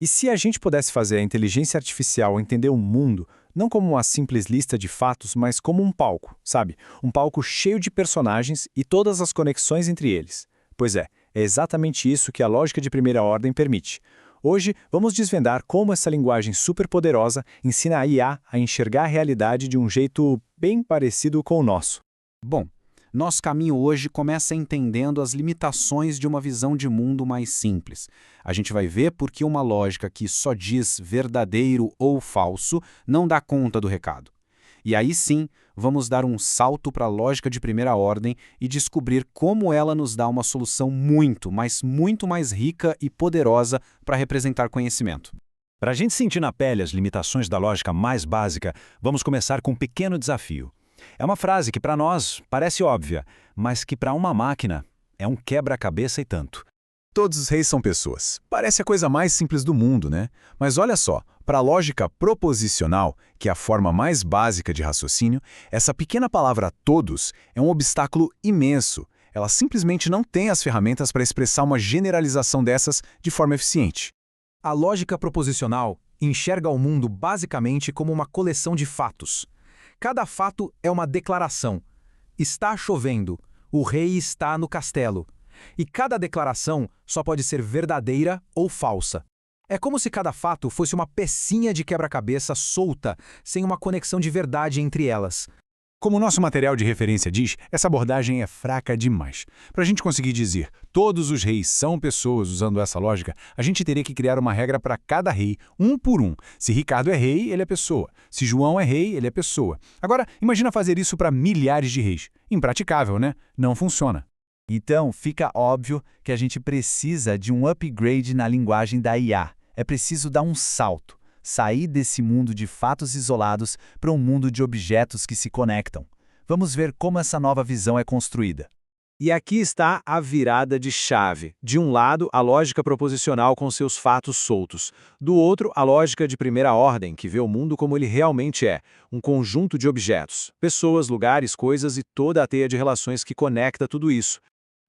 E se a gente pudesse fazer a inteligência artificial entender o mundo, não como uma simples lista de fatos, mas como um palco, sabe? Um palco cheio de personagens e todas as conexões entre eles. Pois é exatamente isso que a lógica de primeira ordem permite. Hoje, vamos desvendar como essa linguagem superpoderosa ensina a IA a enxergar a realidade de um jeito bem parecido com o nosso. Bom, nosso caminho hoje começa entendendo as limitações de uma visão de mundo mais simples. A gente vai ver por que uma lógica que só diz verdadeiro ou falso não dá conta do recado. E aí sim, vamos dar um salto para a lógica de primeira ordem e descobrir como ela nos dá uma solução muito, mas muito mais rica e poderosa para representar conhecimento. Para a gente sentir na pele as limitações da lógica mais básica, vamos começar com um pequeno desafio. É uma frase que para nós parece óbvia, mas que para uma máquina é um quebra-cabeça e tanto. Todos os reis são pessoas. Parece a coisa mais simples do mundo, né? Mas olha só, para a lógica proposicional, que é a forma mais básica de raciocínio, essa pequena palavra todos é um obstáculo imenso. Ela simplesmente não tem as ferramentas para expressar uma generalização dessas de forma eficiente. A lógica proposicional enxerga o mundo basicamente como uma coleção de fatos. Cada fato é uma declaração. Está chovendo. O rei está no castelo. E cada declaração só pode ser verdadeira ou falsa. É como se cada fato fosse uma pecinha de quebra-cabeça solta, sem uma conexão de verdade entre elas. Como o nosso material de referência diz, essa abordagem é fraca demais. Para a gente conseguir dizer todos os reis são pessoas usando essa lógica, a gente teria que criar uma regra para cada rei, um por um. Se Ricardo é rei, ele é pessoa. Se João é rei, ele é pessoa. Agora, imagina fazer isso para milhares de reis. Impraticável, né? Não funciona. Então, fica óbvio que a gente precisa de um upgrade na linguagem da IA. É preciso dar um salto, sair desse mundo de fatos isolados para um mundo de objetos que se conectam. Vamos ver como essa nova visão é construída. E aqui está a virada de chave. De um lado, a lógica proposicional com seus fatos soltos. Do outro, a lógica de primeira ordem, que vê o mundo como ele realmente é, um conjunto de objetos, pessoas, lugares, coisas e toda a teia de relações que conecta tudo isso.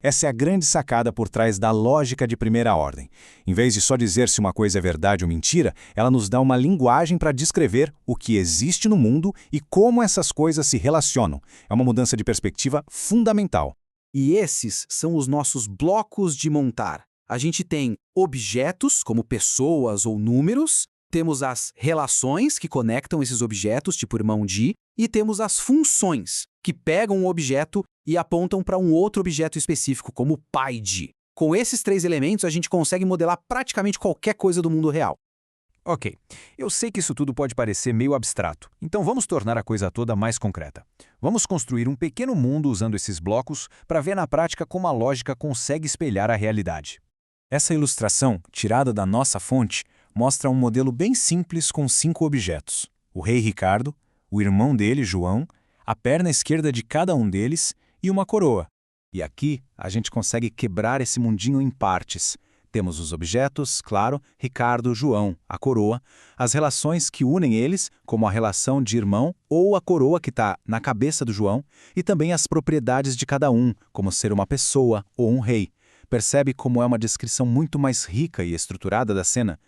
Essa é a grande sacada por trás da lógica de primeira ordem. Em vez de só dizer se uma coisa é verdade ou mentira, ela nos dá uma linguagem para descrever o que existe no mundo e como essas coisas se relacionam. É uma mudança de perspectiva fundamental. E esses são os nossos blocos de montar. A gente tem objetos, como pessoas ou números, temos as relações que conectam esses objetos, tipo irmão de, e temos as funções, que pegam um objeto e apontam para um outro objeto específico, como pai de. Com esses três elementos, a gente consegue modelar praticamente qualquer coisa do mundo real. Ok, eu sei que isso tudo pode parecer meio abstrato, então vamos tornar a coisa toda mais concreta. Vamos construir um pequeno mundo usando esses blocos para ver na prática como a lógica consegue espelhar a realidade. Essa ilustração, tirada da nossa fonte, mostra um modelo bem simples com 5 objetos. O rei Ricardo, o irmão dele, João, a perna esquerda de cada um deles e uma coroa. E aqui a gente consegue quebrar esse mundinho em partes. Temos os objetos, claro, Ricardo, João, a coroa, as relações que unem eles, como a relação de irmão ou a coroa que está na cabeça do João, e também as propriedades de cada um, como ser uma pessoa ou um rei. Percebe como é uma descrição muito mais rica e estruturada da cena?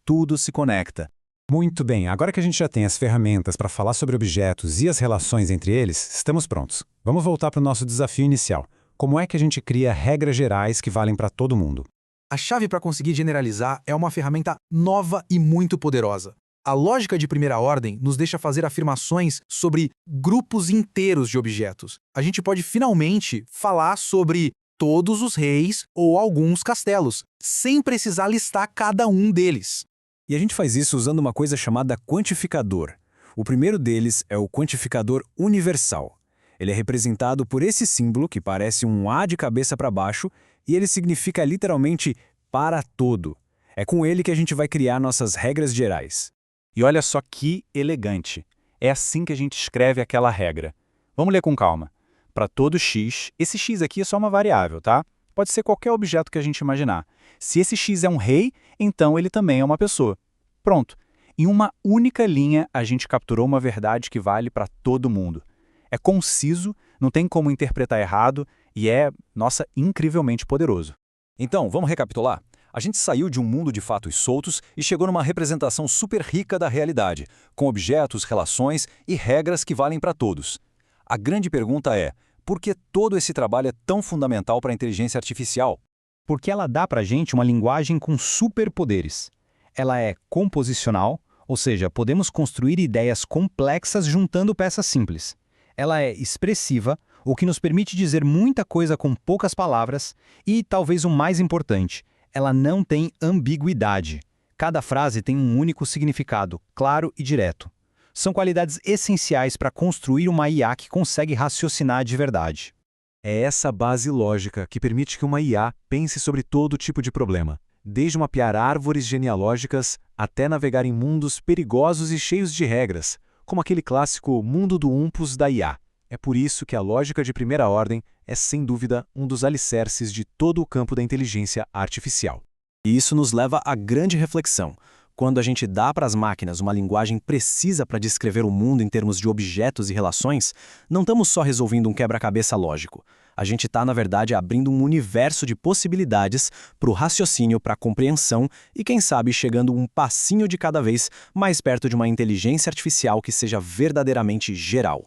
Tudo se conecta. Muito bem, agora que a gente já tem as ferramentas para falar sobre objetos e as relações entre eles, estamos prontos. Vamos voltar para o nosso desafio inicial. Como é que a gente cria regras gerais que valem para todo mundo? A chave para conseguir generalizar é uma ferramenta nova e muito poderosa. A lógica de primeira ordem nos deixa fazer afirmações sobre grupos inteiros de objetos. A gente pode finalmente falar sobre todos os reis ou alguns castelos, sem precisar listar cada um deles. E a gente faz isso usando uma coisa chamada quantificador. O primeiro deles é o quantificador universal. Ele é representado por esse símbolo que parece um A de cabeça para baixo e ele significa literalmente para todo. É com ele que a gente vai criar nossas regras gerais. E olha só que elegante. É assim que a gente escreve aquela regra. Vamos ler com calma. Para todo x, esse x aqui é só uma variável, tá? Pode ser qualquer objeto que a gente imaginar. Se esse x é um rei, então ele também é uma pessoa. Pronto. Em uma única linha, a gente capturou uma verdade que vale para todo mundo. É conciso, não tem como interpretar errado e é, nossa, incrivelmente poderoso. Então, vamos recapitular? A gente saiu de um mundo de fatos soltos e chegou numa representação super rica da realidade, com objetos, relações e regras que valem para todos. A grande pergunta é, por que todo esse trabalho é tão fundamental para a inteligência artificial? Porque ela dá para a gente uma linguagem com superpoderes. Ela é composicional, ou seja, podemos construir ideias complexas juntando peças simples. Ela é expressiva, o que nos permite dizer muita coisa com poucas palavras, e, talvez o mais importante, ela não tem ambiguidade. Cada frase tem um único significado, claro e direto. São qualidades essenciais para construir uma IA que consegue raciocinar de verdade. É essa base lógica que permite que uma IA pense sobre todo tipo de problema, desde mapear árvores genealógicas até navegar em mundos perigosos e cheios de regras, como aquele clássico mundo do Olympus da IA. É por isso que a lógica de primeira ordem é, sem dúvida, um dos alicerces de todo o campo da inteligência artificial. E isso nos leva à grande reflexão. Quando a gente dá para as máquinas uma linguagem precisa para descrever o mundo em termos de objetos e relações, não estamos só resolvendo um quebra-cabeça lógico. A gente está, na verdade, abrindo um universo de possibilidades para o raciocínio, para a compreensão e, quem sabe, chegando um passinho de cada vez mais perto de uma inteligência artificial que seja verdadeiramente geral.